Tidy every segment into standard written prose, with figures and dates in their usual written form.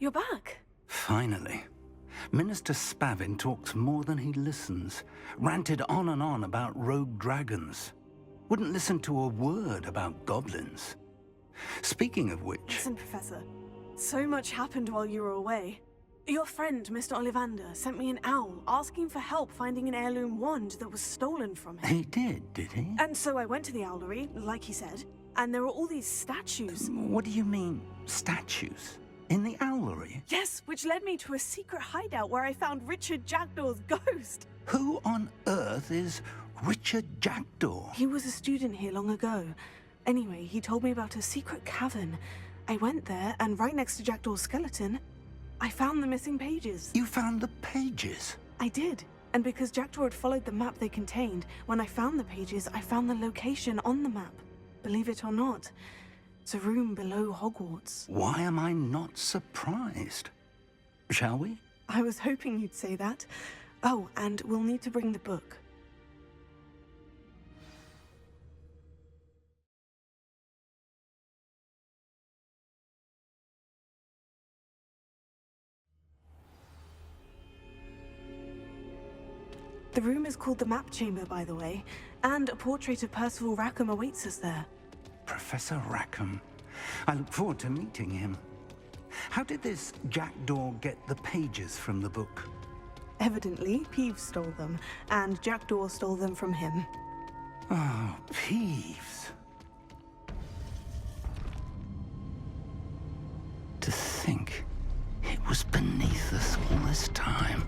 you're back. Finally. Minister Spavin talks more than he listens. Ranted on and on about rogue dragons. Wouldn't listen to a word about goblins. Speaking of which... Listen, Professor. So much happened while you were away. Your friend, Mr. Ollivander, sent me an owl asking for help finding an heirloom wand that was stolen from him. He did he? And so I went to the owlery, like he said, and there were all these statues. What do you mean, statues? In the owlery? Yes, which led me to a secret hideout where I found Richard Jackdaw's ghost. Who on earth is Richard Jackdaw? He was a student here long ago. Anyway, he told me about a secret cavern. I went there, and right next to Jackdaw's skeleton, I found the missing pages. You found the pages? I did. And because Jackdaw had followed the map they contained, when I found the pages, I found the location on the map. Believe it or not, it's a room below Hogwarts. Why am I not surprised? Shall we? I was hoping you'd say that. Oh, and we'll need to bring the book. The room is called the Map Chamber, by the way, and a portrait of Percival Rackham awaits us there. Professor Rackham. I look forward to meeting him. How did this Jackdaw get the pages from the book? Evidently, Peeves stole them, and Jackdaw stole them from him. Oh, Peeves. To think it was beneath us all this time.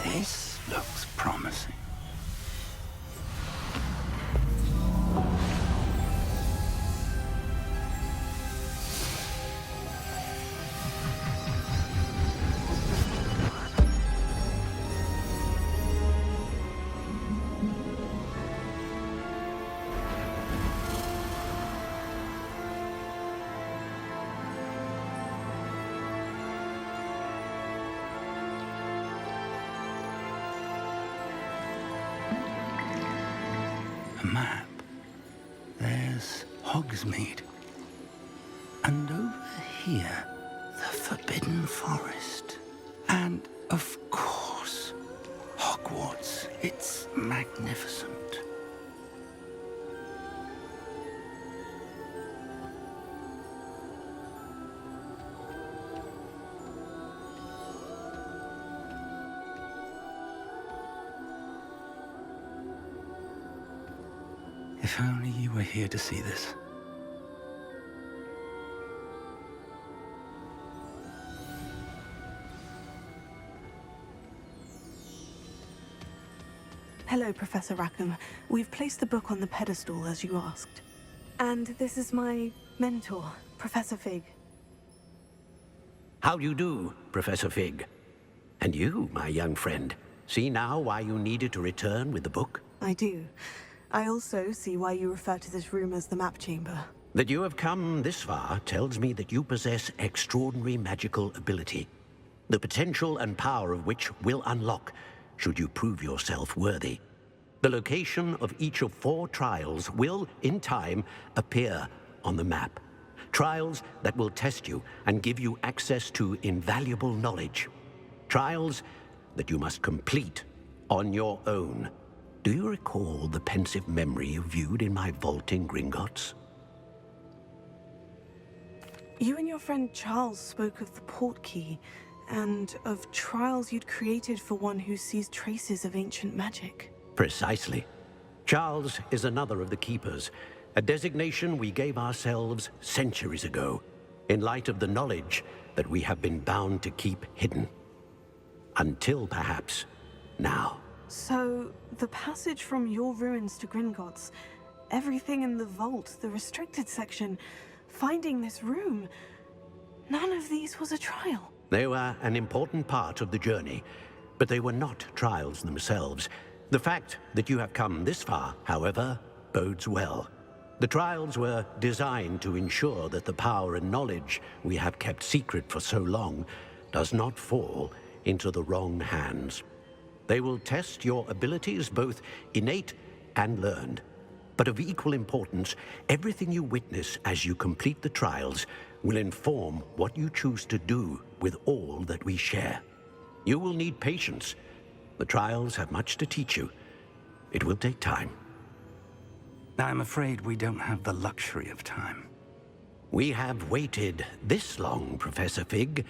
This looks promising. Map. There's Hogsmeade. And over here, the Forbidden Forest. And, of course, Hogwarts. It's magnificent. If only you were here to see this. Hello, Professor Rackham. We've placed the book on the pedestal, as you asked. And this is my mentor, Professor Fig. How do you do, Professor Fig? And you, my young friend, see now why you needed to return with the book? I do. I also see why you refer to this room as the Map Chamber. That you have come this far tells me that you possess extraordinary magical ability, the potential and power of which will unlock should you prove yourself worthy. The location of each of 4 trials will, in time, appear on the map. Trials that will test you and give you access to invaluable knowledge. Trials that you must complete on your own. Do you recall the pensive memory you viewed in my vault in Gringotts? You and your friend Charles spoke of the portkey, and of trials you'd created for one who sees traces of ancient magic. Precisely. Charles is another of the Keepers, a designation we gave ourselves centuries ago, in light of the knowledge that we have been bound to keep hidden. Until, perhaps, now. So, the passage from your ruins to Gringotts, everything in the vault, the restricted section, finding this room, None of these was a trial. They were an important part of the journey, but they were not trials themselves. The fact that you have come this far, however, bodes well. The trials were designed to ensure that the power and knowledge we have kept secret for so long does not fall into the wrong hands. They will test your abilities, both innate and learned. But of equal importance, everything you witness as you complete the trials will inform what you choose to do with all that we share. You will need patience. The trials have much to teach you. It will take time. I'm afraid we don't have the luxury of time. We have waited this long, Professor Fig.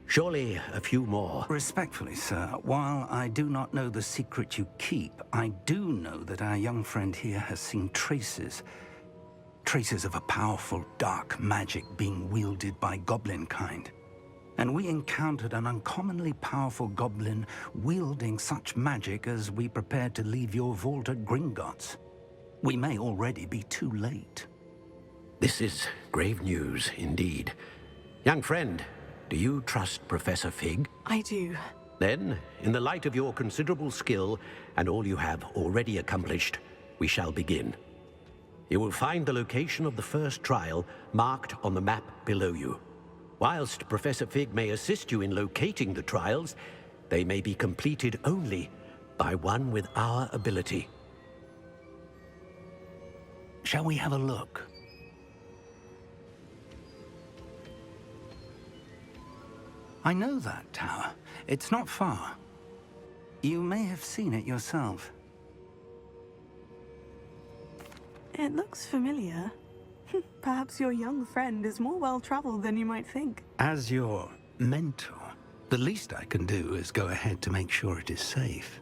Surely a few more. Respectfully, sir, while I do not know the secret you keep, I do know that our young friend here has seen traces. Traces of a powerful dark magic being wielded by goblin kind. And we encountered an uncommonly powerful goblin wielding such magic as we prepared to leave your vault at Gringotts. We may already be too late. This is grave news indeed. Young friend, do you trust Professor Fig? I do. Then, in the light of your considerable skill and all you have already accomplished, we shall begin. You will find the location of the first trial marked on the map below you. Whilst Professor Fig may assist you in locating the trials, they may be completed only by one with our ability. Shall we have a look? I know that tower. It's not far. You may have seen it yourself. It looks familiar. Perhaps your young friend is more well-traveled than you might think. As your mentor, the least I can do is go ahead to make sure it is safe.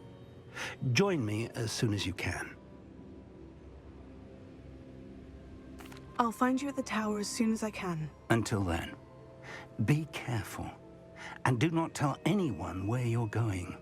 Join me as soon as you can. I'll find you at the tower as soon as I can. Until then, be careful. And do not tell anyone where you're going.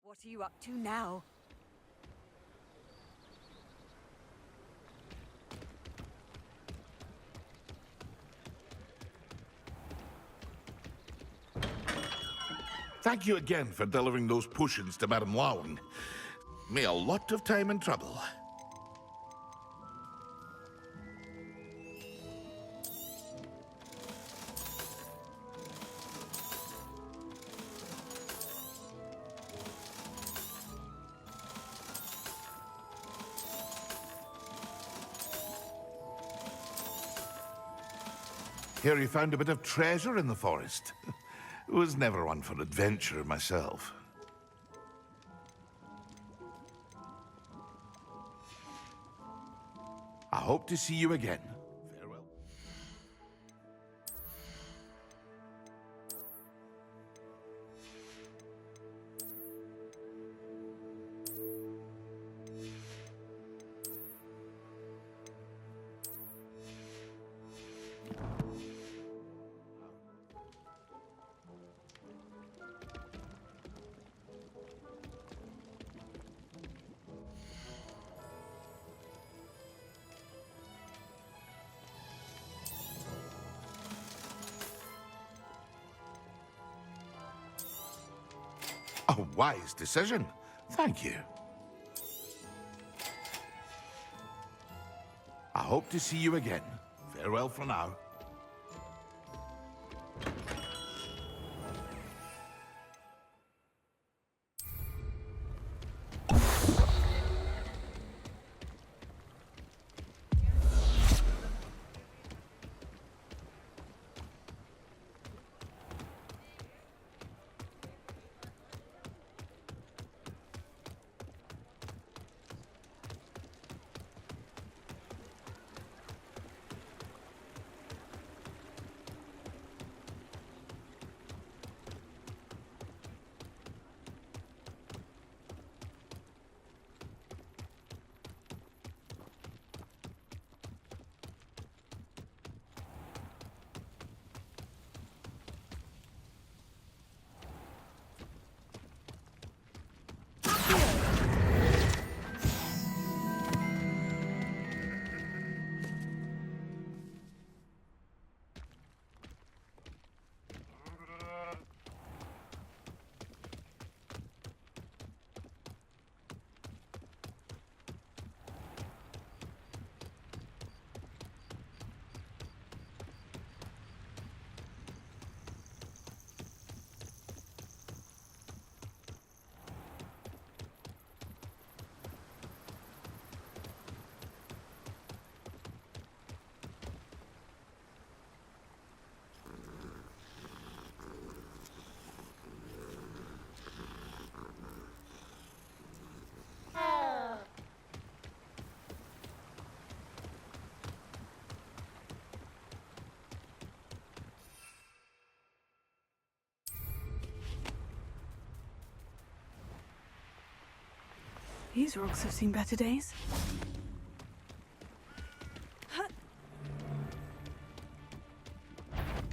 What are you up to now? Thank you again for delivering those potions to Madame Lawing. Me a lot of time and trouble. Here you found a bit of treasure in the forest. Was never one for adventure myself. I hope to see you again. Farewell. A wise decision. Thank you. hope to see you again. Farewell for now. These rocks have seen better days.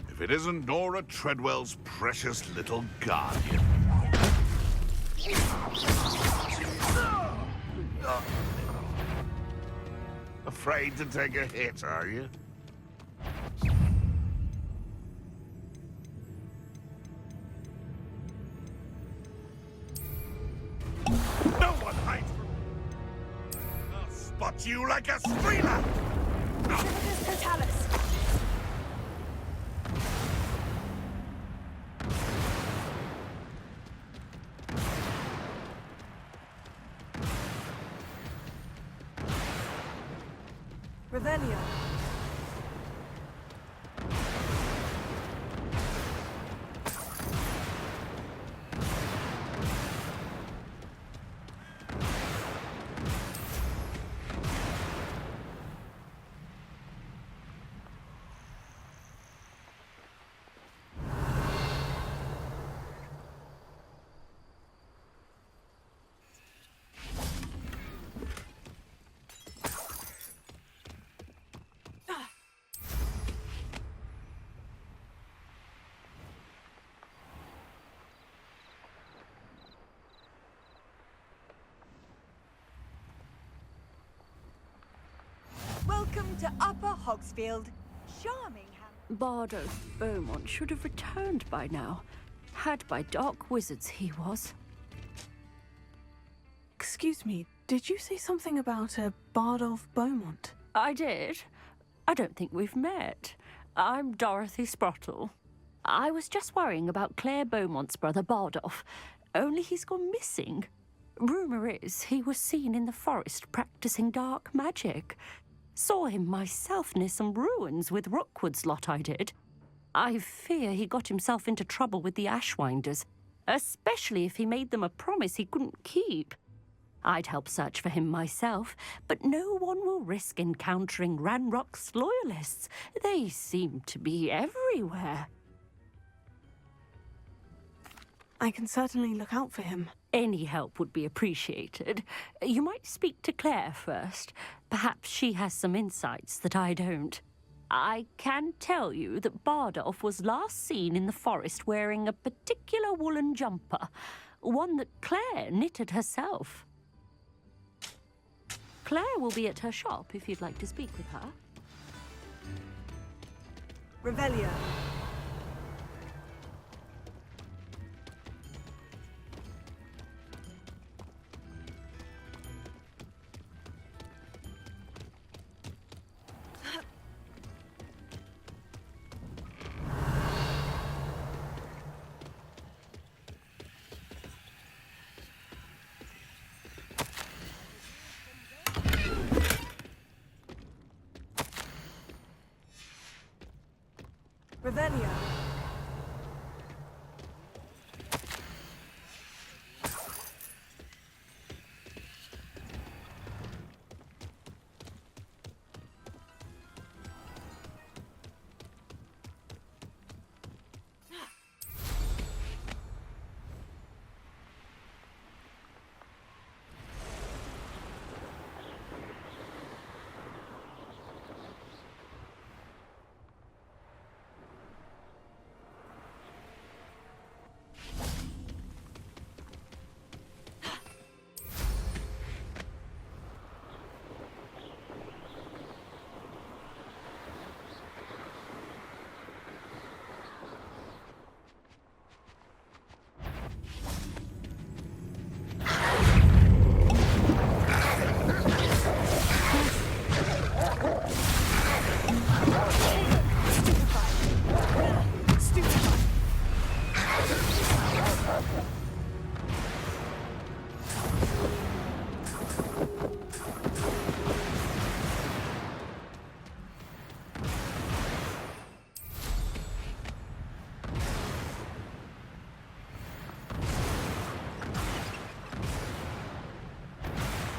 If it isn't Nora Treadwell's precious little guardian. Afraid to take a hit, are you? No one hides from... I'll spot you like a screamer! Civitas Totalis! Revelio. Welcome to Upper Hogsfield. Charming house. Bardo Beaumont should have returned by now. Had by dark wizards he was. Excuse me, did you say something about a Bardolph Beaumont? I did. I don't think we've met. I'm Dorothy Sprottle. I was just worrying about Claire Beaumont's brother Bardolph, only he's gone missing. Rumour is he was seen in the forest practicing dark magic. Saw him myself near some ruins with Rookwood's lot I did. I fear he got himself into trouble with the Ashwinders, especially if he made them a promise he couldn't keep. I'd help search for him myself, but no one will risk encountering Ranrock's loyalists. They seem to be everywhere. I can certainly look out for him. Any help would be appreciated. You might speak to Claire first. Perhaps she has some insights that I don't. I can tell you that Bardolph was last seen in the forest wearing a particular woolen jumper, one that Claire knitted herself. Claire will be at her shop if you'd like to speak with her. Revelio. Revelio.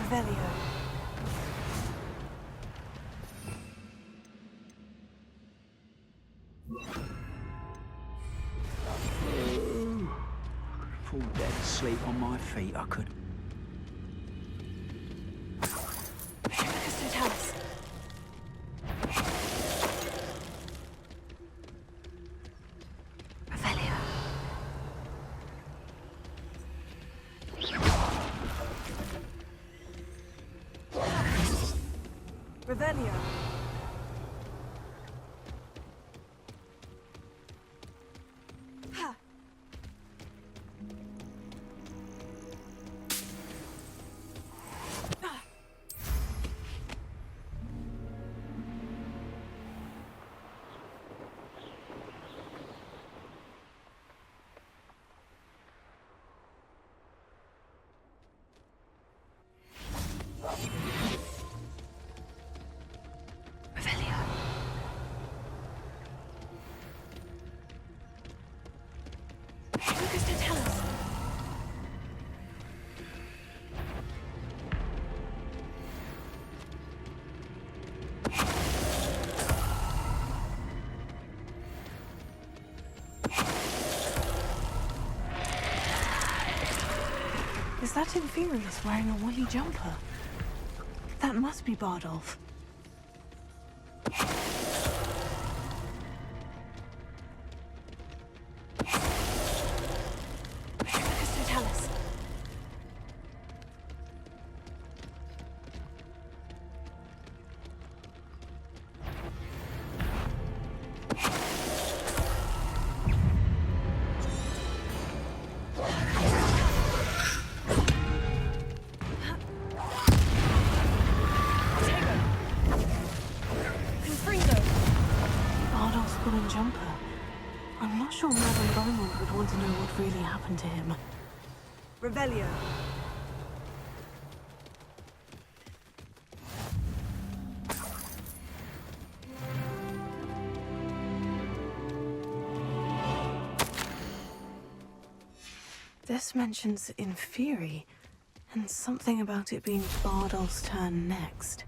Revelio. Fall dead asleep on my feet, I could. House. Revelio. Revelio. Ha. Revelio. Focus to tell us. Is that Inferius wearing a woolly jumper? That must be Bardolph. Focus to tell us. Bardolph's woolen jumper. I'm not sure Madame Beaumont would want to know what really happened to him. Revelio. This mentions Inferi, and something about it being Bardolph's turn next.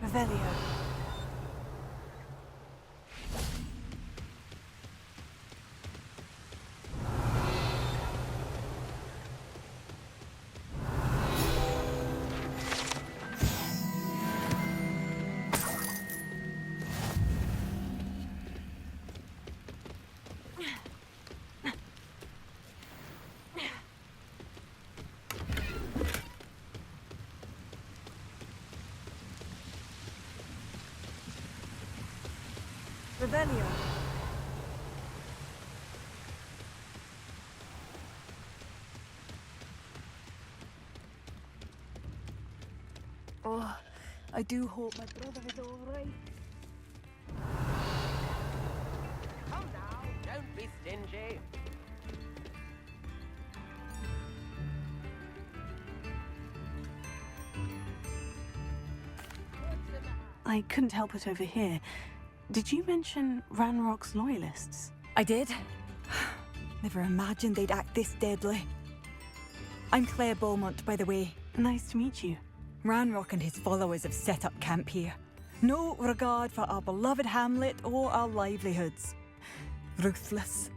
Revelio. Revelio. Oh, I do hope my brother is all right. Don't be stingy. I couldn't help but overhear. Did you mention Ranrock's loyalists? I did. Never imagined they'd act this deadly. I'm Claire Beaumont, by the way. Nice to meet you. Ranrock and his followers have set up camp here. No regard for our beloved hamlet or our livelihoods. Ruthless.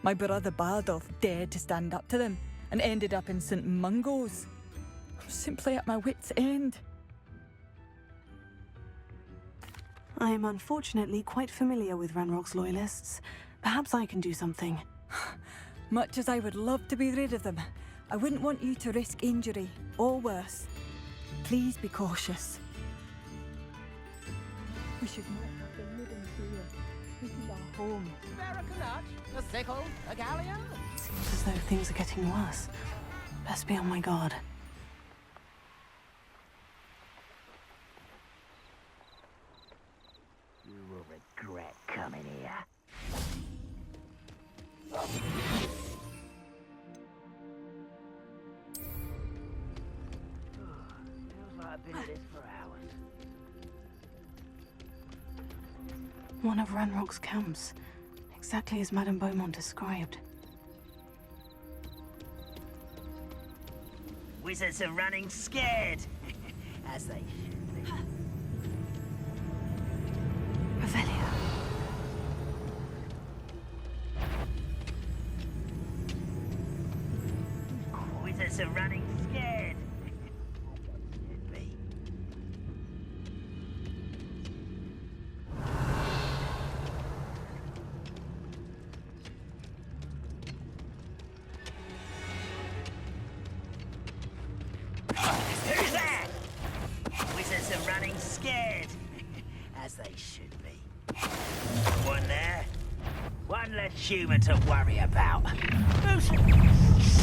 My brother Bardolph dared to stand up to them and ended up in St. Mungo's. I'm simply at my wit's end. I am unfortunately quite familiar with Ranrock's loyalists. Perhaps I can do something. Much as I would love to be rid of them, I wouldn't want you to risk injury, or worse. Please be cautious. We should not have been living here. This is our home. Spare a canut, a sickle, a galleon. Seems as though things are getting worse. Best be on my guard. You will regret coming here. Feels like I've been at this for hours. One of Ranrock's camps. Exactly as Madame Beaumont described. Wizards are running scared. As they should be. Revelio. Wizards are running scared. Should be. Who's that? Wizards are running scared. As they should be. One there. One less human to worry about. Who's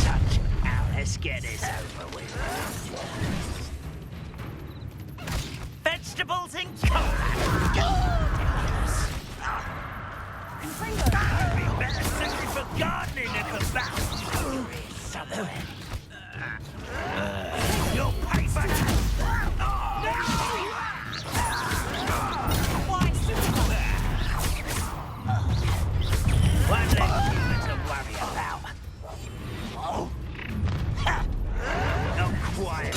such out? Let's get this over with. Vegetables in combat. Better suited for gardening than for battle. Somewhere. Your paper. One less human to worry about. Not quiet.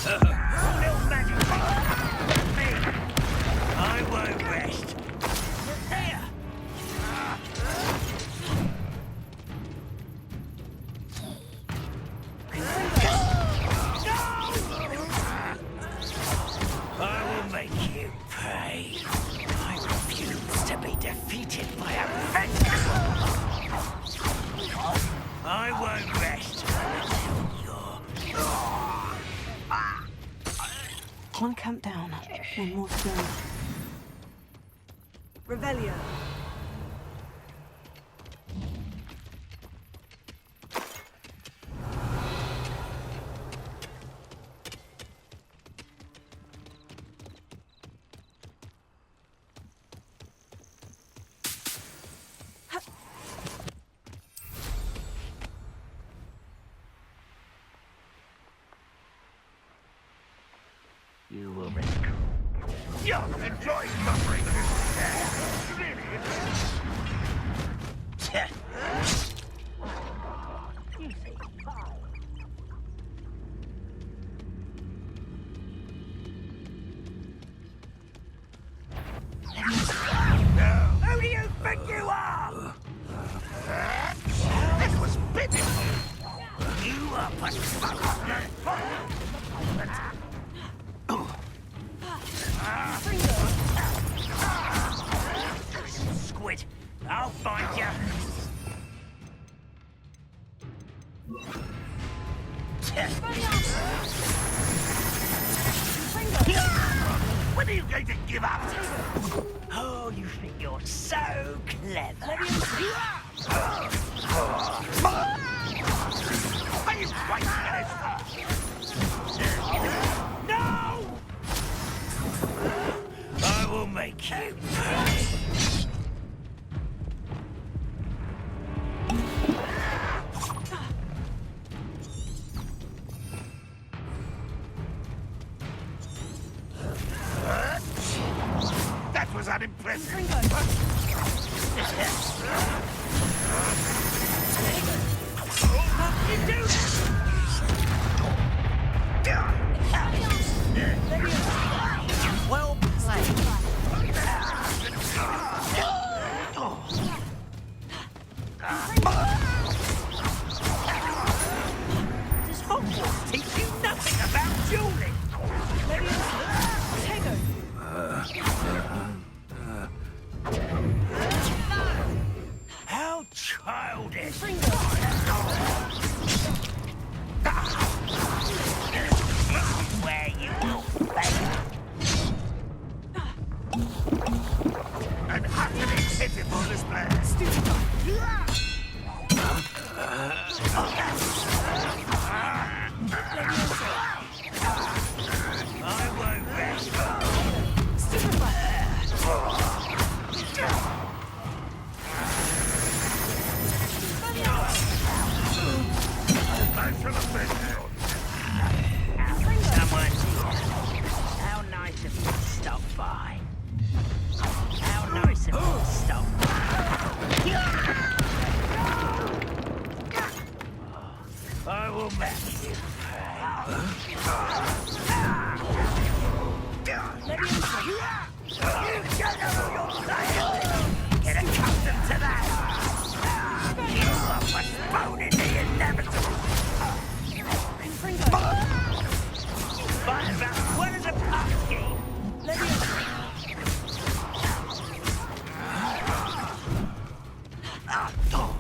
Little magic trick. Me. I won't rest. Here. I will make you pay. I refuse to be defeated by a vegetable. I won't rest until you're... One camp down. One more to go. Revelio. You will regret. Yeah, enjoy suffering. Who do you think you are? This was pitiful. You are but Squid, I'll find you. When are you going to give up? Oh, you think you're so clever. Are you quite finished? make you pay. That was unimpressive. Well played. Does Hogwarts teach you nothing about dueling? How childish! Where you will fail. An utterly pitiful display. I won't rest. I shall have been there. Someone's here. How nice of you to stop by. How nice of you to stop by. I will make you get accustomed to that. You are postponing the inevitable. Fight about what is a pop scheme?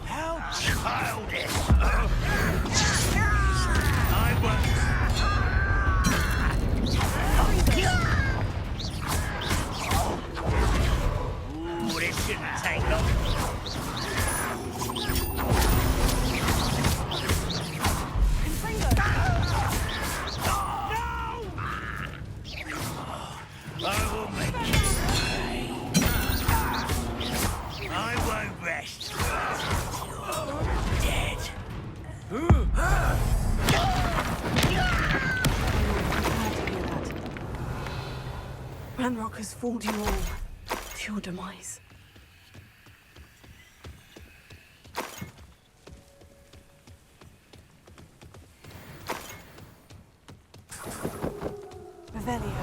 How childish! I won't. Ooh, this shouldn't take long. I will make you pay. I won't rest. You're dead. Ranrock has fooled you all to your demise. Revelio.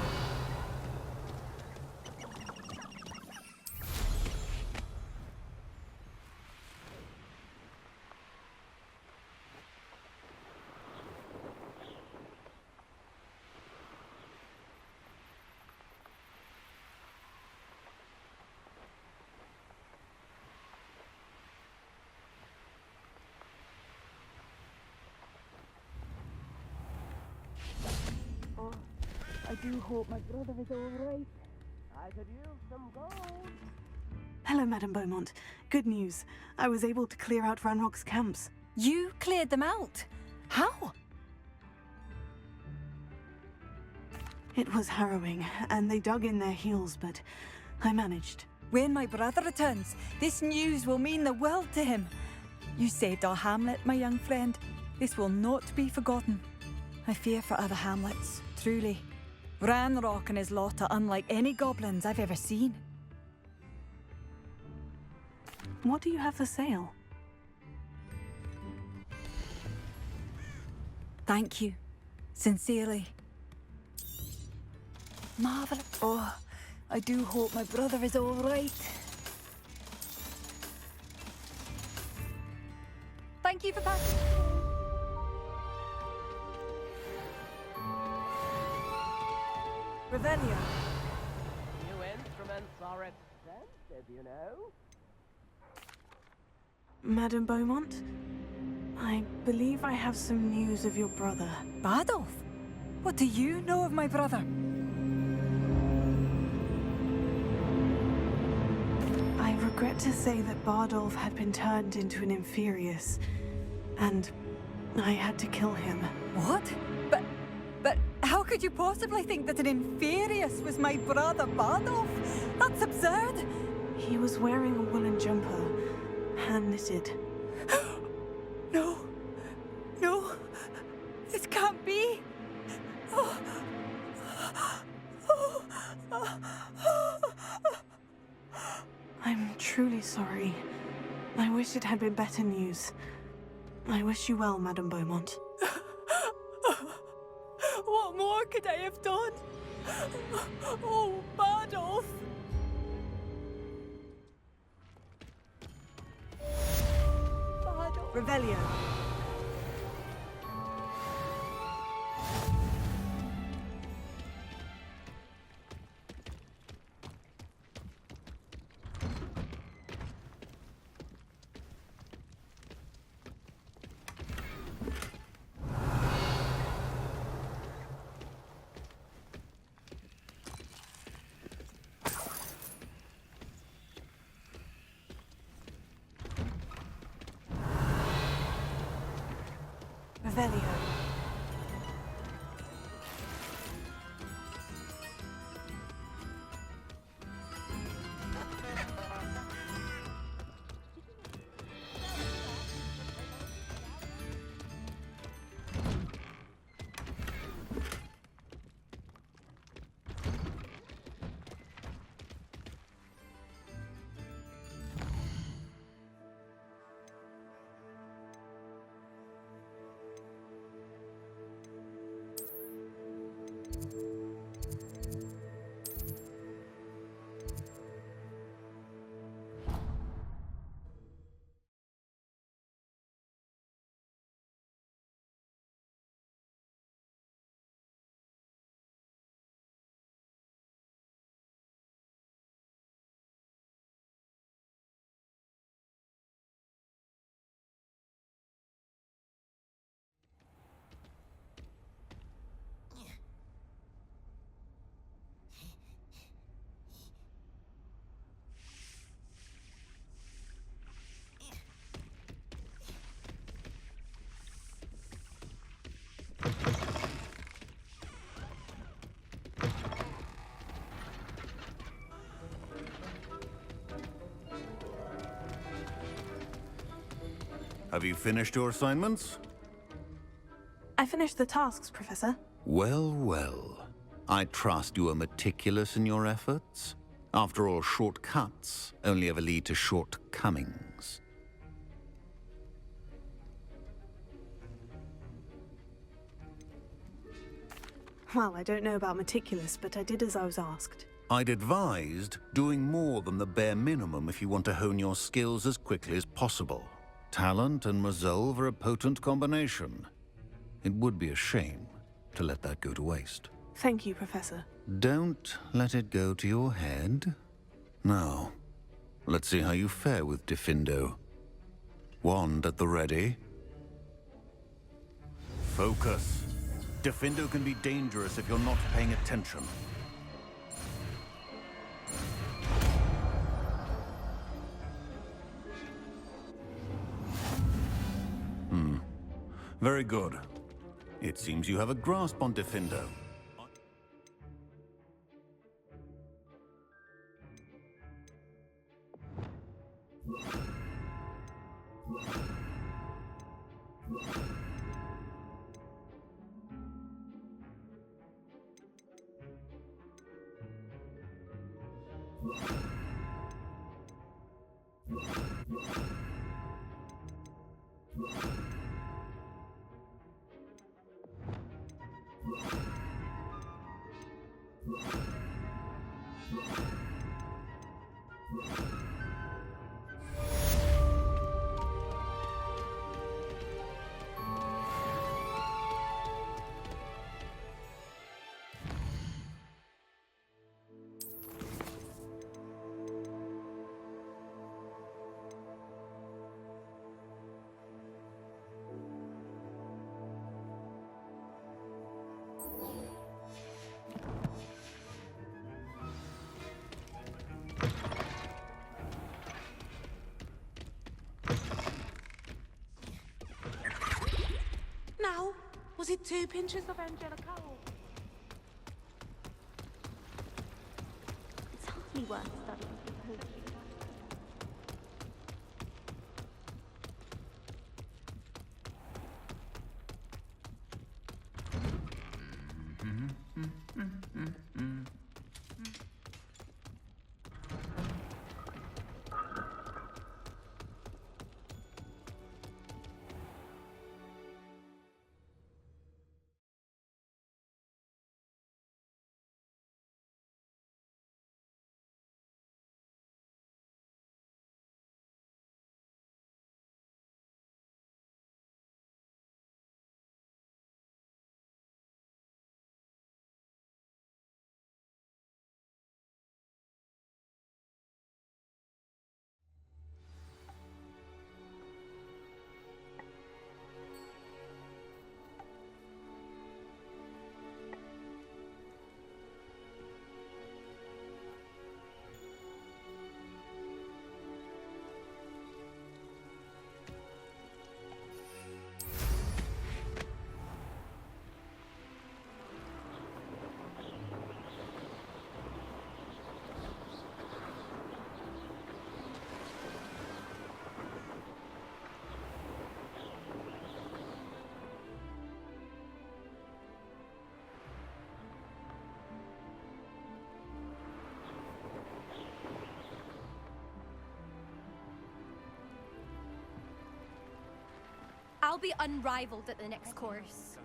I do hope my brother is all right. I could use some gold. Hello, Madame Beaumont. Good news. I was able to clear out Ranrock's camps. You cleared them out? How? It was harrowing, and they dug in their heels, but I managed. When my brother returns, this news will mean the world to him. You saved our hamlet, my young friend. This will not be forgotten. I fear for other hamlets, truly. Ranrock and his lot are unlike any goblins I've ever seen. What do you have for sale? Thank you. Sincerely. Marvelous. Oh, I do hope my brother is all right. Thank you for passing. Revelio. New instruments are expensive, you know. Madame Beaumont? I believe I have some news of your brother. Bardolph? What do you know of my brother? I regret to say that Bardolph had been turned into an Inferius, and I had to kill him. What? But how could could you possibly think that an Inferius was my brother Bardolph? That's absurd. He was wearing a woolen jumper, hand-knitted. No. No. This can't be. I'm truly sorry. I wish it had been better news. I wish you well, Madame Beaumont. What more could I have done? Oh, Bardolph! Bardolph. Revelio. Revelio. Have you finished your assignments? I finished the tasks, Professor. Well, well. I trust you are meticulous in your efforts. After all, shortcuts only ever lead to shortcomings. Well, I don't know about meticulous, but I did as I was asked. I'd advised doing more than the bare minimum if you want to hone your skills as quickly as possible. Talent and resolve are a potent combination. It would be a shame to let that go to waste. Thank you, Professor. Don't let it go to your head. Now, let's see how you fare with Diffindo. Wand at the ready. Focus. Diffindo can be dangerous if you're not paying attention. Very good. It seems you have a grasp on Diffindo. Now, was it 2 pinches of Angelica? vastly worth studying for the Hogsmeade. I'll be unrivaled at the next course.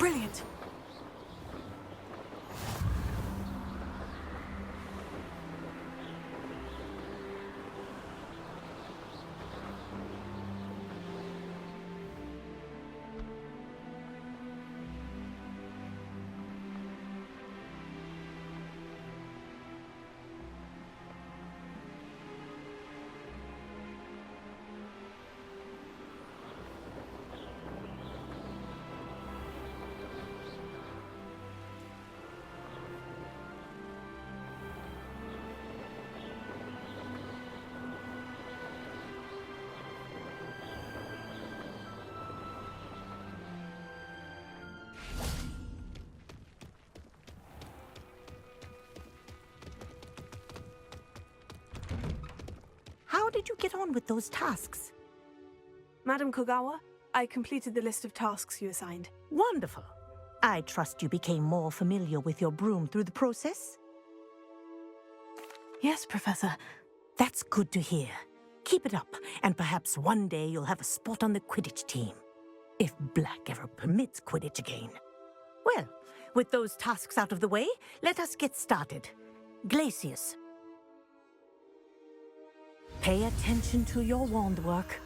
Brilliant! did you get on with those tasks? Madam Kogawa, I completed the list of tasks you assigned. Wonderful. I trust you became more familiar with your broom through the process? Yes, Professor. That's good to hear. Keep it up, and perhaps one day you'll have a spot on the Quidditch team. If Black ever permits Quidditch again. Well, with those tasks out of the way, let us get started. Glacius. Pay attention to your wand work.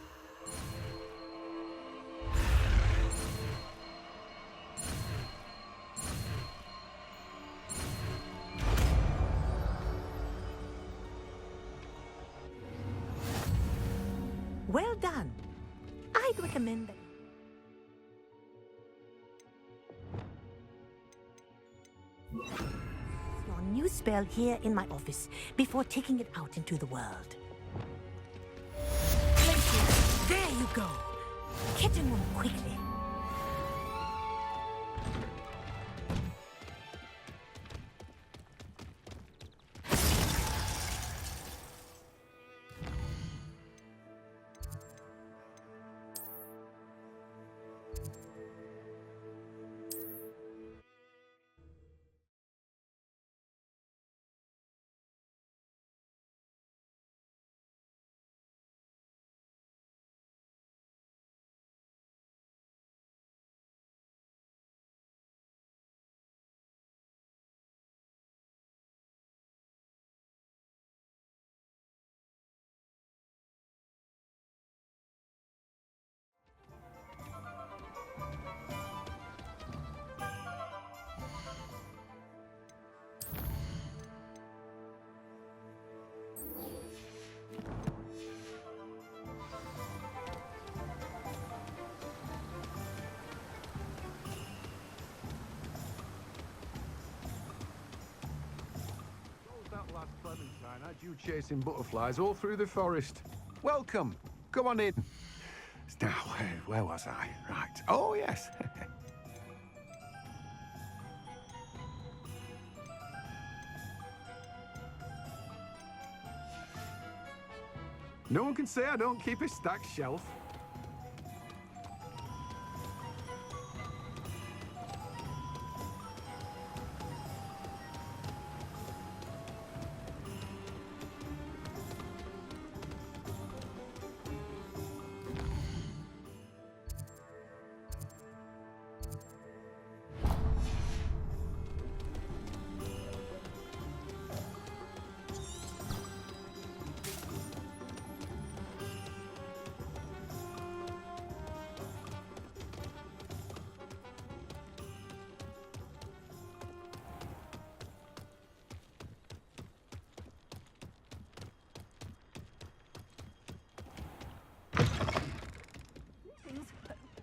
Well done. I'd recommend that. Your new spell here in my office before taking it out into the world. There you go. Catching one quickly. Last Clementine had you chasing butterflies all through the forest. Welcome. Come on in. Now, where was I? Right. Oh, yes. No one can say I don't keep a stacked shelf.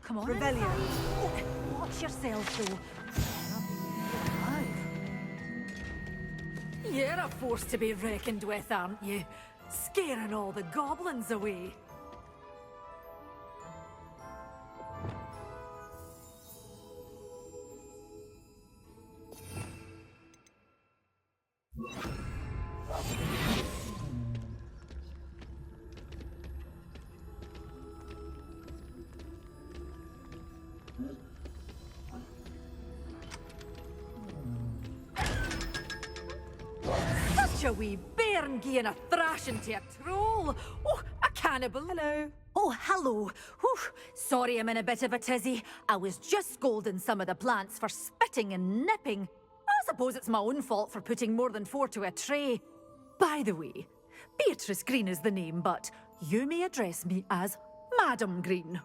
Come on. Revelio. Oh, watch yourself, though. You're a force to be reckoned with, aren't you? Scaring all the goblins away. Such a wee bairn gieing a thrashing to a troll. Oh, a cannibal. Hello. Oh, hello. Whew. Sorry I'm in a bit of a tizzy. I was just scolding some of the plants for spitting and nipping. I suppose it's my own fault for putting more than 4 to a tray. By the way, Beatrice Green is the name, but you may address me as Madam Green.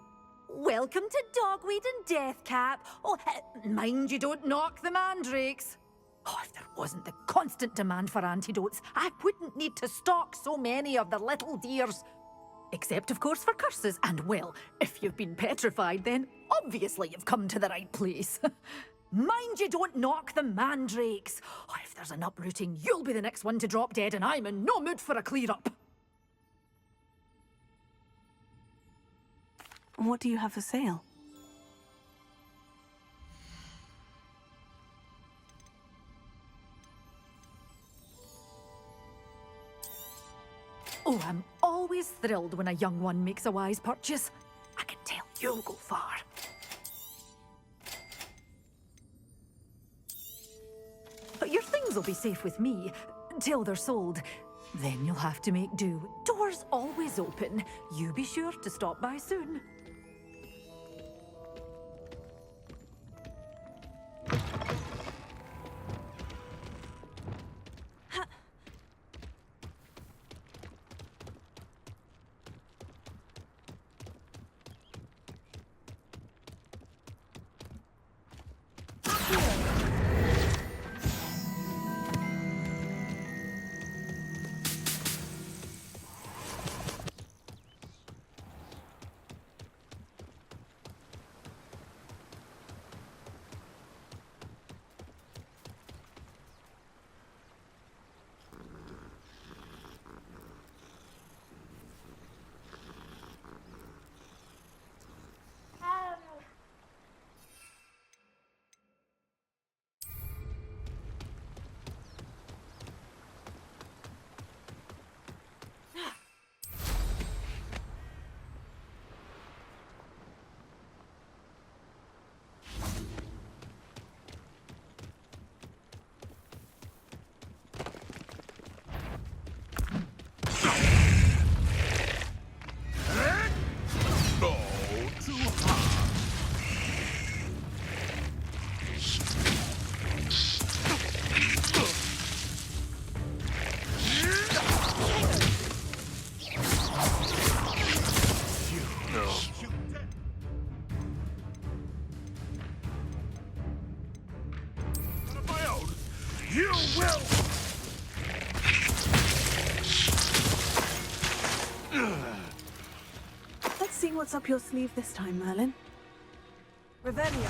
Welcome to Dogweed and Deathcap. Oh, mind you don't knock the mandrakes. Oh, if there wasn't the constant demand for antidotes, I wouldn't need to stock so many of the little dears. Except, of course, for curses. And, well, if you've been petrified, then obviously you've come to the right place. Mind you don't knock the mandrakes. Oh, if there's an uprooting, you'll be the next one to drop dead, and I'm in no mood for a clear-up. What do you have for sale? Oh, I'm always always thrilled when a young one makes a wise purchase. I can tell you'll go far. But your things will be safe with me, till they're sold. Then you'll have to make do. Doors always open. You be sure to stop by soon. You will! Let's see what's up your sleeve this time, Merlin. Revelio.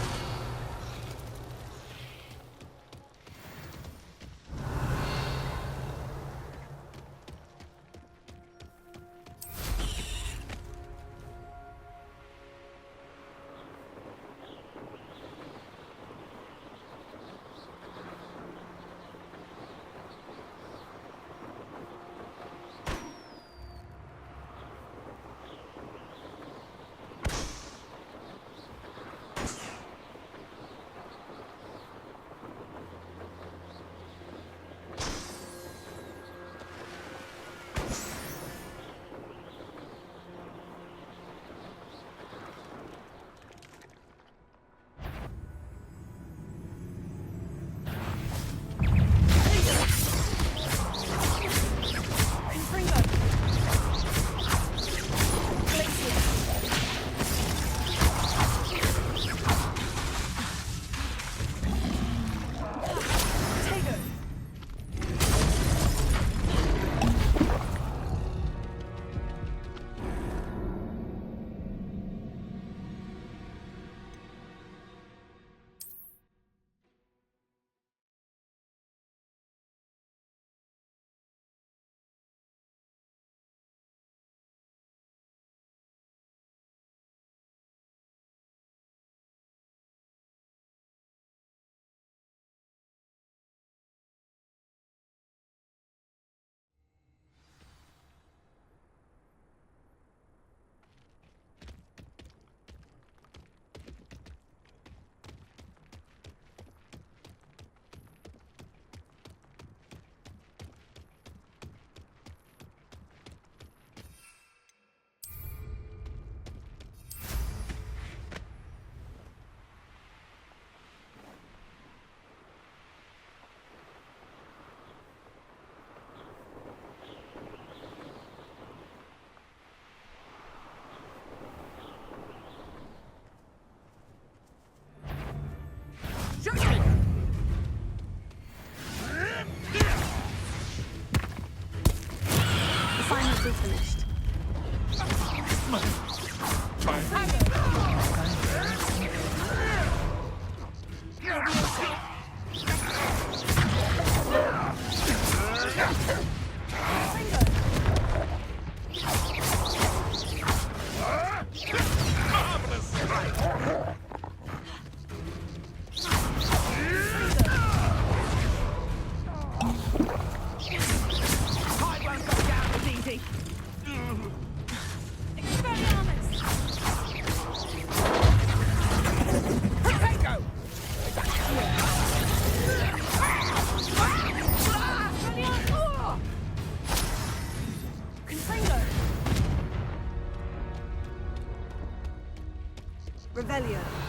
Assignment's finished. Easy. Revelio.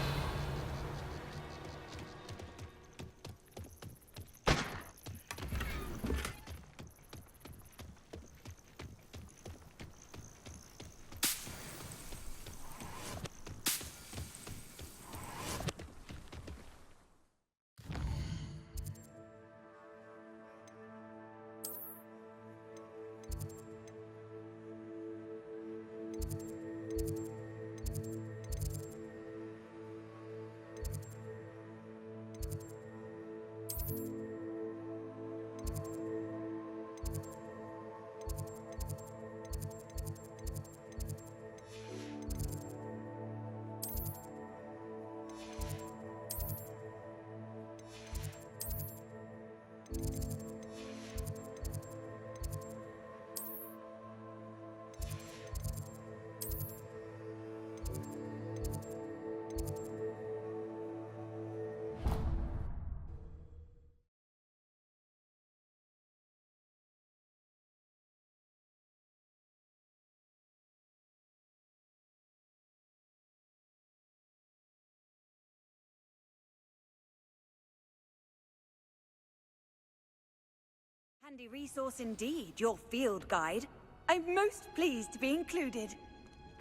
Handy resource indeed, your field guide. I'm most pleased to be included.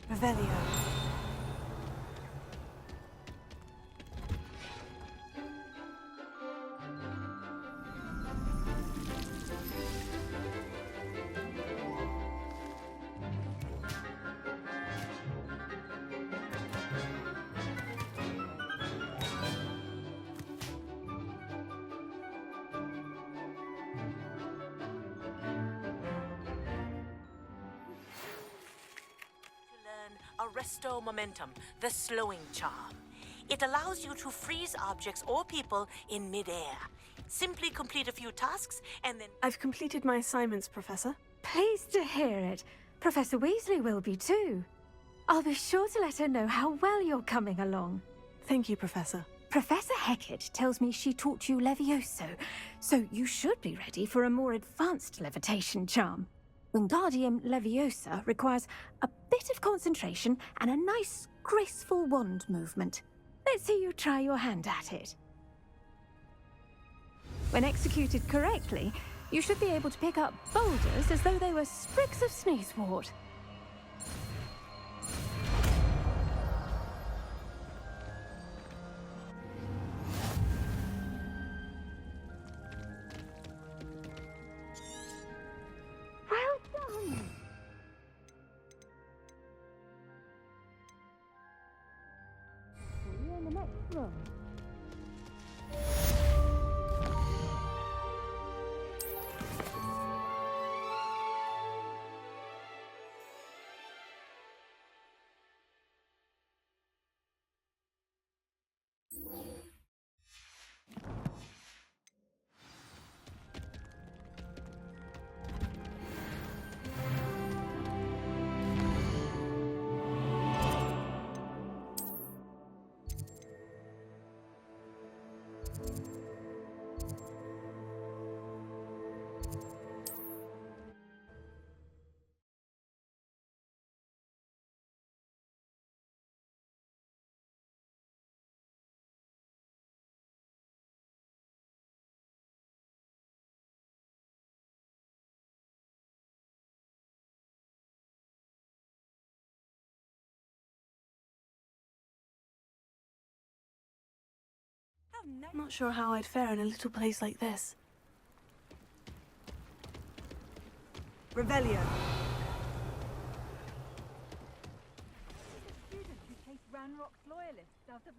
Revelio. Arresto Momentum, the slowing charm. It allows you to freeze objects or people in midair. Simply complete a few tasks and then... I've completed my assignments, Professor. Pleased to hear it. Professor Weasley will be too. I'll be sure to let her know how well you're coming along. Thank you, Professor. Professor Hecat tells me she taught you Levioso, so you should be ready for a more advanced levitation charm. Wingardium Leviosa requires a bit of concentration and a nice, graceful wand movement. Let's see you try your hand at it. When executed correctly, you should be able to pick up boulders as though they were sprigs of sneezewort. Not sure how I'd fare in a little place like this. Revelio. Student who chased Ranrock's loyalists out of